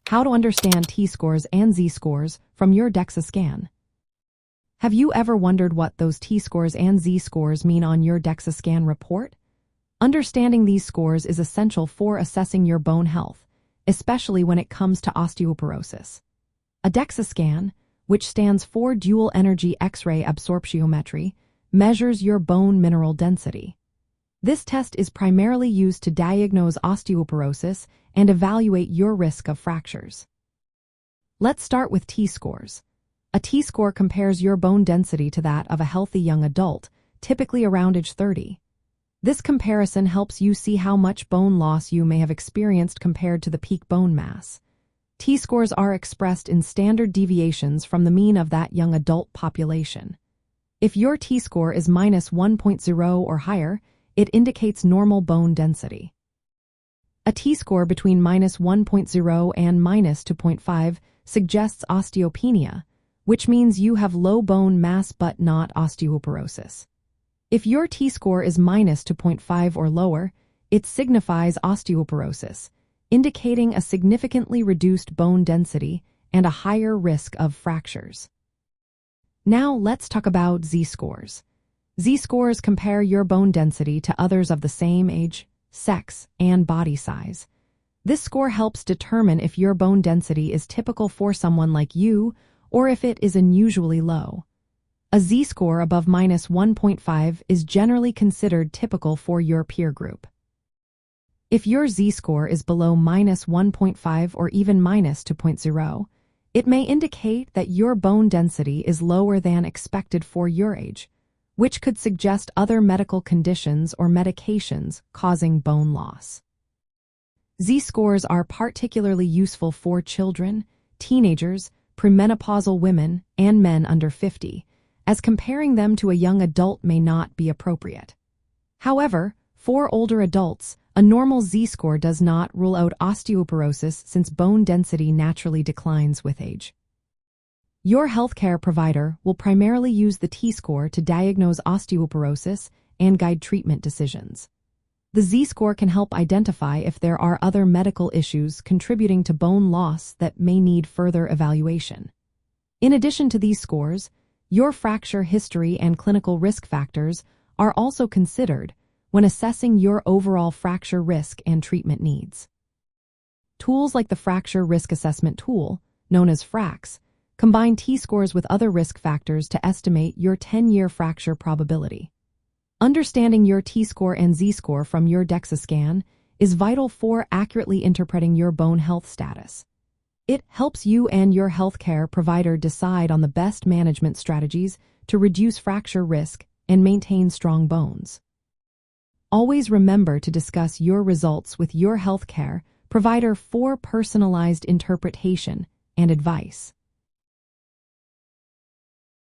How to understand T-scores and Z-scores from your DEXA scan. Have you ever wondered what those T-scores and Z-scores mean on your DEXA scan report? Understanding these scores is essential for assessing your bone health, especially when it comes to osteoporosis. A DEXA scan, which stands for Dual Energy X-ray Absorptiometry, measures your bone mineral density. This test is primarily used to diagnose osteoporosis and evaluate your risk of fractures. Let's start with T-scores. A T-score compares your bone density to that of a healthy young adult, typically around age 30. This comparison helps you see how much bone loss you may have experienced compared to the peak bone mass. T-scores are expressed in standard deviations from the mean of that young adult population. If your T-score is -1.0 or higher, it indicates normal bone density. A T-score between -1.0 and -2.5 suggests osteopenia, which means you have low bone mass but not osteoporosis. If your T-score is -2.5 or lower, it signifies osteoporosis, indicating a significantly reduced bone density and a higher risk of fractures. Now let's talk about Z-scores. Z-scores compare your bone density to others of the same age, sex, and body size. This score helps determine if your bone density is typical for someone like you or if it is unusually low. A Z-score above -1.5 is generally considered typical for your peer group. If your Z-score is below -1.5 or even -2.0, it may indicate that your bone density is lower than expected for your age, which could suggest other medical conditions or medications causing bone loss. Z-scores are particularly useful for children, teenagers, premenopausal women, and men under 50, as comparing them to a young adult may not be appropriate. However, for older adults, a normal Z-score does not rule out osteoporosis since bone density naturally declines with age. Your healthcare provider will primarily use the T-score to diagnose osteoporosis and guide treatment decisions. The Z-score can help identify if there are other medical issues contributing to bone loss that may need further evaluation. In addition to these scores, your fracture history and clinical risk factors are also considered when assessing your overall fracture risk and treatment needs. Tools like the Fracture Risk Assessment Tool, known as FRAX, combine T-scores with other risk factors to estimate your 10-year fracture probability. Understanding your T-score and Z-score from your DEXA scan is vital for accurately interpreting your bone health status. It helps you and your healthcare provider decide on the best management strategies to reduce fracture risk and maintain strong bones. Always remember to discuss your results with your healthcare provider for personalized interpretation and advice.